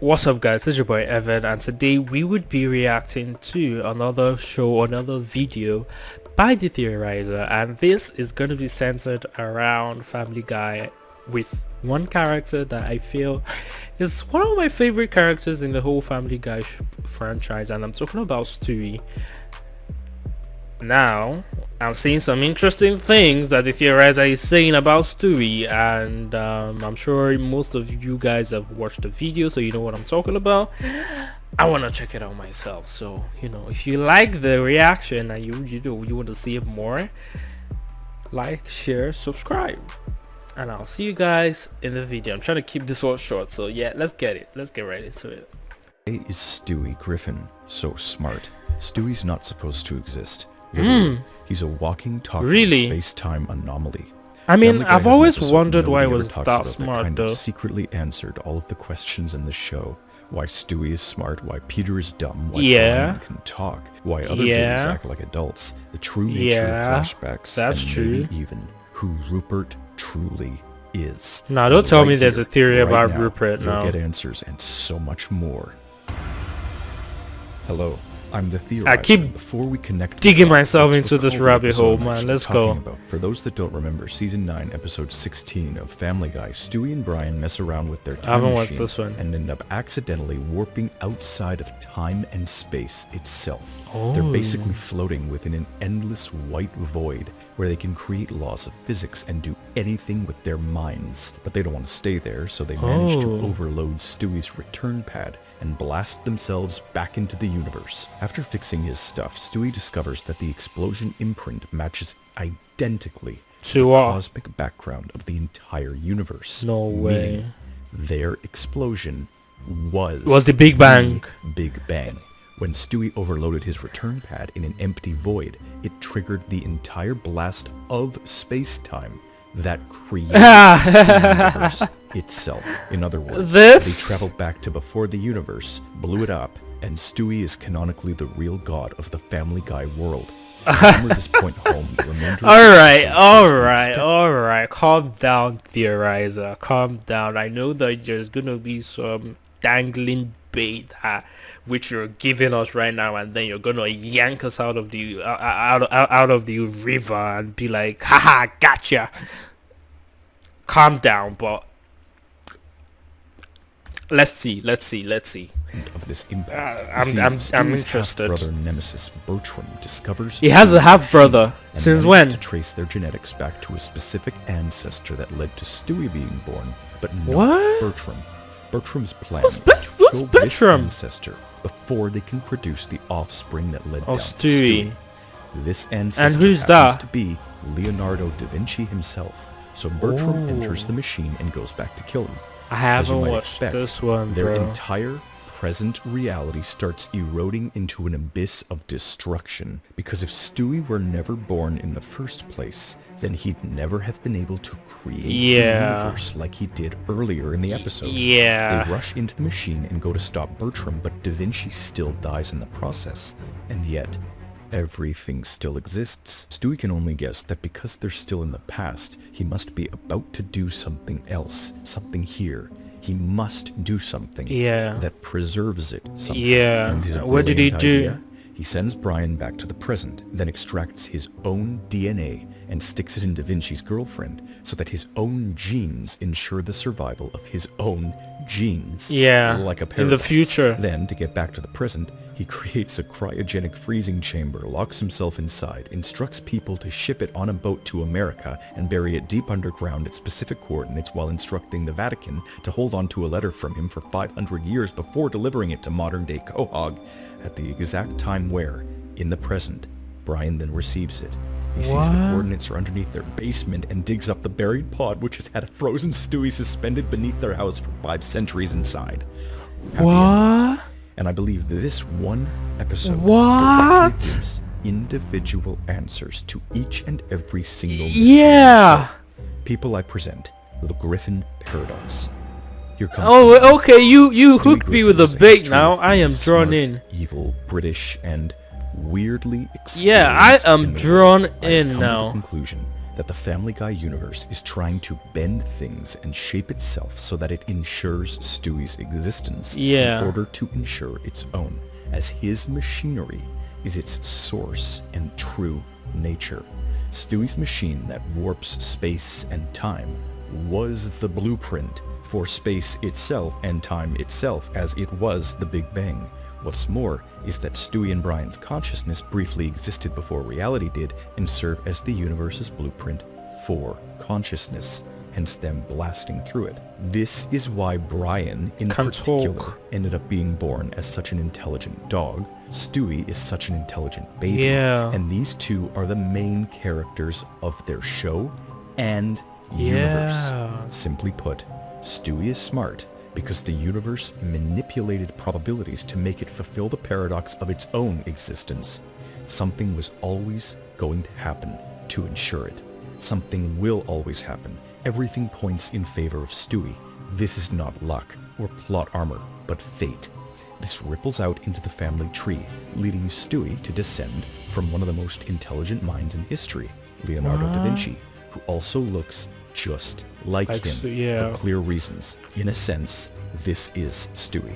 What's up guys, it's your boy Evan, and today we would be reacting to another show, another video by the Theorizer, and this is going to be centered around Family Guy with one character that I feel is one of my favorite characters in the whole Family Guy franchise, and I'm talking about Stewie. Now, I'm seeing some interesting things that the Theorizer is saying about Stewie, and I'm sure most of you guys have watched the video, so you know what I'm talking about. I want to check it out myself, so you know, if you like the reaction and you want to see it more, like, share, subscribe, and I'll see you guys in the video. I'm trying to keep this one short, so yeah, let's get right into it. Why is Stewie Griffin so smart? Stewie's not supposed to exist. Literally, he's a walking, talking space-time anomaly. I mean, I've always wondered why it was that smart, though. Secretly answered all of the questions in the show. Why Stewie is smart, why Peter is dumb, why Brian can talk, why other babies act like adults, the true nature of flashbacks, and maybe even who Rupert truly is. Now, don't tell me there's a theory about Rupert now. You'll get answers and so much more. Hello. I'm the Theorizer. I keep before we connect digging myself into this rabbit hole, man. Let's go. For those that don't remember, season 9, episode 16 of Family Guy, Stewie and Brian mess around with their time machine and end up accidentally warping outside of time and space itself. They're basically floating within an endless white void where they can create laws of physics and do anything with their minds. But they don't want to stay there, so they manage to overload Stewie's return pad and blast themselves back into the universe. After fixing his stuff, Stewie discovers that the explosion imprint matches identically to the cosmic background of the entire universe. No way. Their explosion was the Big Bang. Big Bang. When Stewie overloaded his return pad in an empty void, it triggered the entire blast of space-time that created the universe itself. In other words, they traveled back to before the universe, blew it up, and Stewie is canonically the real god of the Family Guy world. Remember this point home. Alright, calm down, Theorizer, calm down. I know that there's gonna be some dangling bait which you're giving us right now, and then you're gonna yank us out of the out of the river and be like, haha, gotcha. Calm down, but let's see. Of this impact, I'm interested. Brother Nemesis Bertram discovers he has a half brother. Since when? To trace their genetics back to a specific ancestor that led to Stewie being born, but not Bertram. Bertram's plan is to kill this ancestor before they can produce the offspring that led down to Stewie. This ancestor happens to be Leonardo da Vinci himself. So Bertram enters the machine and goes back to kill him. I haven't watched this one, bro. Their entire present reality starts eroding into an abyss of destruction, because if Stewie were never born in the first place, then he'd never have been able to create the universe like he did earlier in the episode. They rush into the machine and go to stop Bertram, but Da Vinci still dies in the process, and yet everything still exists. Stewie can only guess that because they're still in the past, he must be about to do something else, something here. He must do something that preserves it somehow. What did he do? He sends Brian back to the present, then extracts his own DNA and sticks it in Da Vinci's girlfriend so that his own genes ensure the survival of his own genes. Like a paradox. In the future. Then, to get back to the present, he creates a cryogenic freezing chamber, locks himself inside, instructs people to ship it on a boat to America and bury it deep underground at specific coordinates, while instructing the Vatican to hold on to a letter from him for 500 years before delivering it to modern-day Quahog at the exact time where, in the present, Brian then receives it. He sees the coordinates are underneath their basement and digs up the buried pod, which has had a frozen Stewie suspended beneath their house for 5 centuries inside. And I believe this one episode gives individual answers to each and every single mystery. People, I present the Griffin Paradox. Here comes okay, you hooked me with a bait now. I am drawn in. Evil, British, and weirdly experienced. I am drawn in now. Conclusion that the Family Guy universe is trying to bend things and shape itself so that it ensures Stewie's existence in order to ensure its own, as his machinery is its source and true nature. Stewie's machine that warps space and time was the blueprint for space itself and time itself, as it was the Big Bang. What's more is that Stewie and Brian's consciousness briefly existed before reality did and serve as the universe's blueprint for consciousness, hence them blasting through it. This is why Brian, in particular, ended up being born as such an intelligent dog. Stewie is such an intelligent baby. And these two are the main characters of their show and universe. Simply put, Stewie is smart because the universe manipulated probabilities to make it fulfill the paradox of its own existence. Something was always going to happen to ensure it. Something will always happen. Everything points in favor of Stewie. This is not luck or plot armor, but fate. This ripples out into the family tree, leading Stewie to descend from one of the most intelligent minds in history, Leonardo da Vinci, who also looks just like him for clear reasons. In a sense, this is Stewie.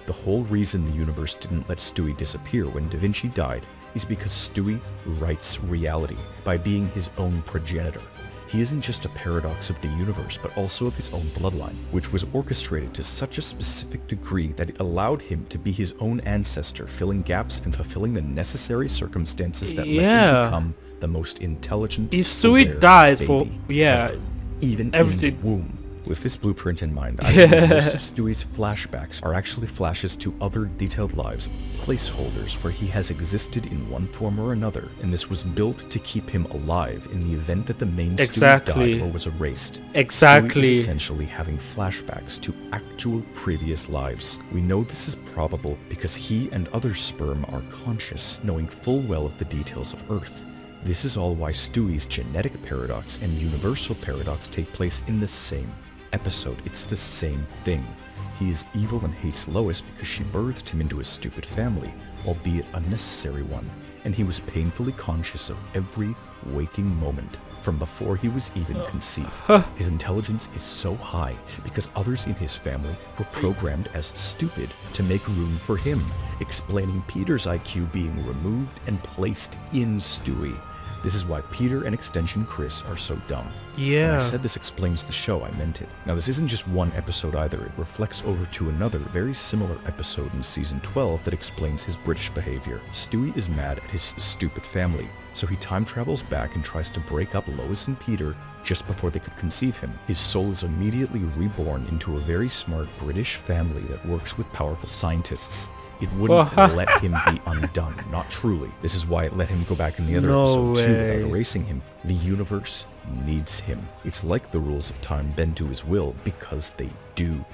The whole reason the universe didn't let Stewie disappear when Da Vinci died is because Stewie writes reality by being his own progenitor. He isn't just a paradox of the universe, but also of his own bloodline, which was orchestrated to such a specific degree that it allowed him to be his own ancestor, filling gaps and fulfilling the necessary circumstances that let him become the most intelligent. If Stewie dies for even everything in the womb. With this blueprint in mind, I believe most of Stewie's flashbacks are actually flashes to other detailed lives, placeholders where he has existed in one form or another, and this was built to keep him alive in the event that the main Stewie died or was erased. Stewie is essentially having flashbacks to actual previous lives. We know this is probable because he and other sperm are conscious, knowing full well of the details of Earth. This is all why Stewie's genetic paradox and universal paradox take place in the same episode. It's the same thing. He is evil and hates Lois because she birthed him into a stupid family, albeit a necessary one, and he was painfully conscious of every waking moment from before he was even conceived. His intelligence is so high because others in his family were programmed as stupid to make room for him, explaining Peter's IQ being removed and placed in Stewie. This is why Peter and Extension Chris are so dumb. When I said this explains the show, I meant it. Now, this isn't just one episode either. It reflects over to another very similar episode in season 12 that explains his British behavior. Stewie is mad at his stupid family, so he time travels back and tries to break up Lois and Peter just before they could conceive him. His soul is immediately reborn into a very smart British family that works with powerful scientists. It wouldn't let him be undone, not truly. This is why it let him go back in the other episode too without erasing him. The universe needs him. It's like the rules of time bend to his will because they do.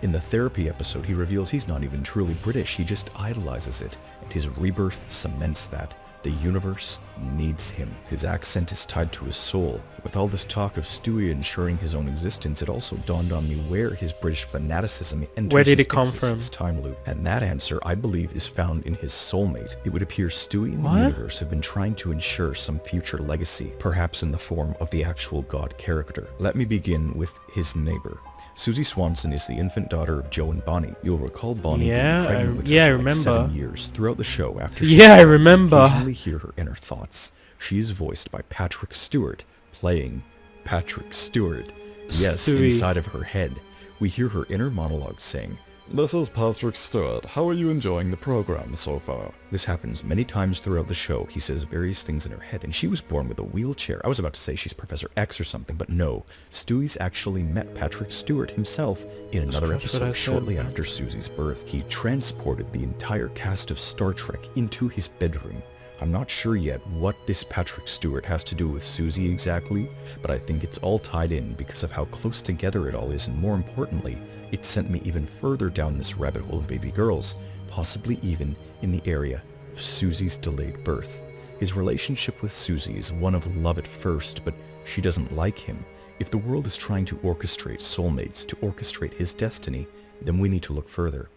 In the therapy episode, he reveals he's not even truly British, he just idolizes it, and his rebirth cements that. The universe needs him. His accent is tied to his soul. With all this talk of Stewie ensuring his own existence, it also dawned on me where his British fanaticism enters. Where did it come from? This time loop. And that answer, I believe, is found in his soulmate. It would appear Stewie and the universe have been trying to ensure some future legacy, perhaps in the form of the actual God character. Let me begin with his neighbor. Susie Swanson is the infant daughter of Joe and Bonnie. You'll recall Bonnie being pregnant with her for like 7 years throughout the show after she occasionally hear her inner thoughts. She is voiced by Patrick Stewart, playing Patrick Stewart. Yes, inside of her head. We hear her inner monologue saying, "This is Patrick Stewart. How are you enjoying the program so far?" This happens many times throughout the show. He says various things in her head, and she was born with a wheelchair. I was about to say she's Professor X or something, but no. Stewie's actually met Patrick Stewart himself in another episode shortly after Susie's birth. He transported the entire cast of Star Trek into his bedroom. I'm not sure yet what this Patrick Stewart has to do with Susie exactly, but I think it's all tied in because of how close together it all is, and more importantly, it sent me even further down this rabbit hole of baby girls, possibly even in the area of Susie's delayed birth. His relationship with Susie is one of love at first, but she doesn't like him. If the world is trying to orchestrate soulmates to orchestrate his destiny, then we need to look further.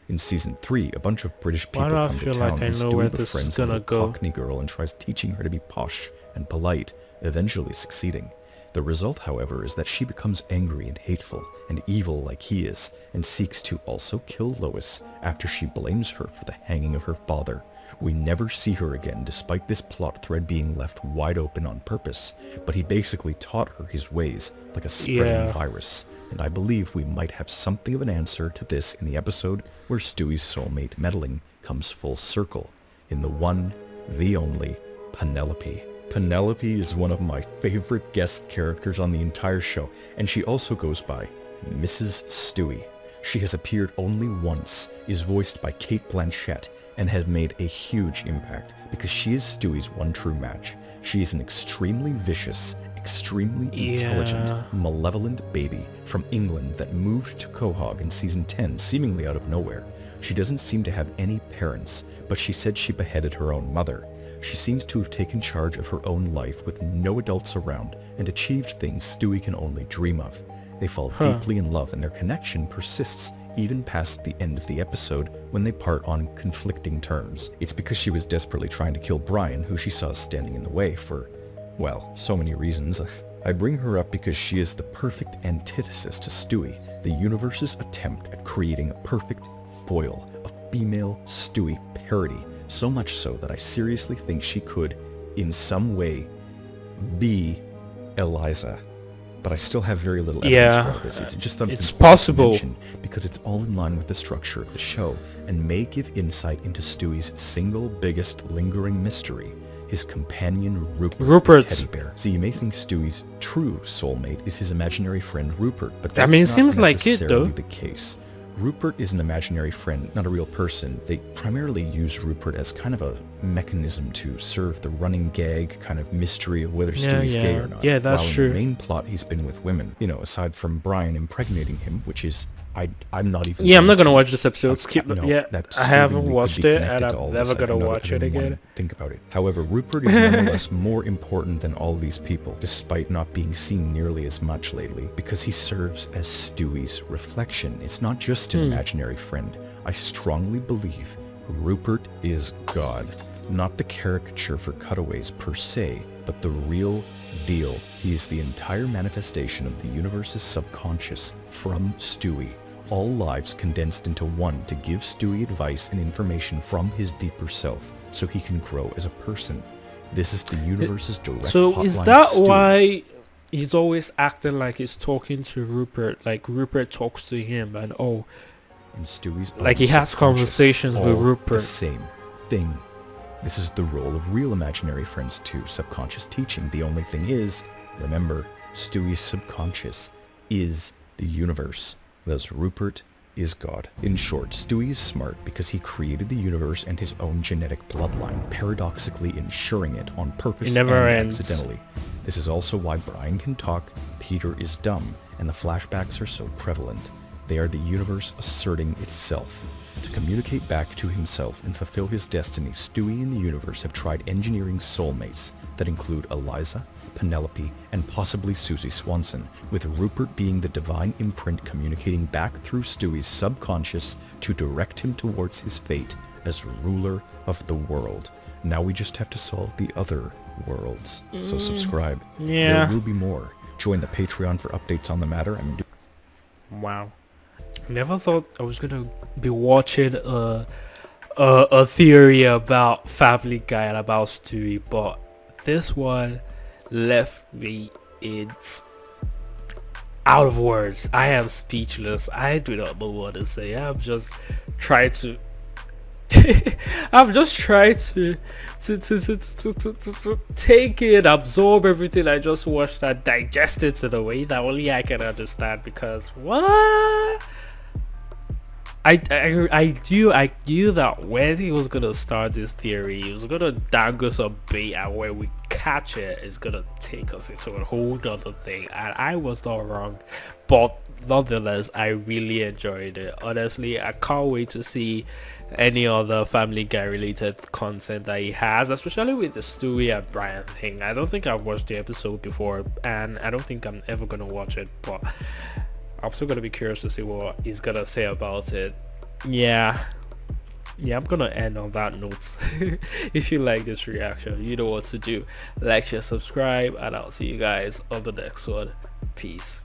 In season 3, a bunch of British people come to town and Stewie befriends a little Cockney girl and tries teaching her to be posh and polite, eventually succeeding. The result, however, is that she becomes angry and hateful and evil like he is, and seeks to also kill Lois after she blames her for the hanging of her father. We never see her again despite this plot thread being left wide open on purpose, but he basically taught her his ways like a spreading virus, and I believe we might have something of an answer to this in the episode where Stewie's soulmate meddling comes full circle, in the one, the only, Penelope. Penelope is one of my favorite guest characters on the entire show, and she also goes by Mrs. Stewie. She has appeared only once, is voiced by Cate Blanchett, and has made a huge impact because she is Stewie's one true match. She is an extremely vicious, extremely intelligent, malevolent baby from England that moved to Quahog in season 10 seemingly out of nowhere. She doesn't seem to have any parents, but she said she beheaded her own mother. She seems to have taken charge of her own life with no adults around and achieved things Stewie can only dream of. They fall deeply in love and their connection persists even past the end of the episode when they part on conflicting terms. It's because she was desperately trying to kill Brian, who she saw standing in the way for, well, so many reasons. I bring her up because she is the perfect antithesis to Stewie, the universe's attempt at creating a perfect foil, a female Stewie parody, so much so that I seriously think she could, in some way, be Eliza. But I still have very little evidence for this. It's just that it's possible because it's all in line with the structure of the show and may give insight into Stewie's single biggest lingering mystery, his companion Rupert, the teddy bear. So you may think Stewie's true soulmate is his imaginary friend Rupert, but that's not seems necessarily like it, though. the case. Rupert is an imaginary friend, not a real person. They primarily use Rupert as kind of a mechanism to serve the running gag kind of mystery of whether Stewie's gay or not. Yeah, that's While true. in the main plot, he's been with women. You know, aside from Brian impregnating him, which is, I'm not even... Yeah, I'm not gonna watch this episode. Skip it. No, Yeah, that I haven't seemingly watched could be it, connected and to all I'm this. never I gonna know that watch it everyone again. Think about it. However, Rupert is nonetheless more important than all these people, despite not being seen nearly as much lately, because he serves as Stewie's reflection. It's not just an imaginary friend. I strongly believe Rupert is God. Not the caricature for cutaways per se, but the real deal. He is the entire manifestation of the universe's subconscious from Stewie. All lives condensed into one to give Stewie advice and information from his deeper self so he can grow as a person. This is the universe's direct So hotline is that to Stewie. why he's always acting like he's talking to Rupert? Like Rupert talks to him and And Stewie's like he own has subconscious, conversations with all Rupert. The same thing. This is the role of real imaginary friends too, subconscious teaching. The only thing is, remember, Stewie's subconscious is the universe. Thus Rupert is God. In short, Stewie is smart because he created the universe and his own genetic bloodline, paradoxically ensuring it on purpose It never and ends. accidentally. This is also why Brian can talk, Peter is dumb, and the flashbacks are so prevalent. They are the universe asserting itself. To communicate back to himself and fulfill his destiny, Stewie and the universe have tried engineering soulmates that include Eliza, Penelope, and possibly Susie Swanson, with Rupert being the divine imprint communicating back through Stewie's subconscious to direct him towards his fate as ruler of the world. Now we just have to solve the other worlds. So subscribe. Yeah. There will be more. Join the Patreon for updates on the matter. Wow. Never thought I was gonna be watching a theory about Family Guy and about Stewie, but this one left me out of words. I am speechless. I do not know what to say. I'm just trying to I'm just trying to take it, absorb everything I just watched and digest it in a way that only I can understand, because what? I knew that when he was gonna start this theory, he was gonna dangle some bait, and when we catch it, it's gonna take us into a whole other thing, and I was not wrong. But nonetheless, I really enjoyed it. Honestly, I can't wait to see any other Family Guy related content that he has, especially with the Stewie and Brian thing. I don't think I've watched the episode before, and I don't think I'm ever gonna watch it, but I'm still gonna be curious to see what he's gonna say about it. Yeah, yeah, I'm gonna end on that note. If you like this reaction, you know what to do. Like, share, subscribe, and I'll see you guys on the next one. Peace.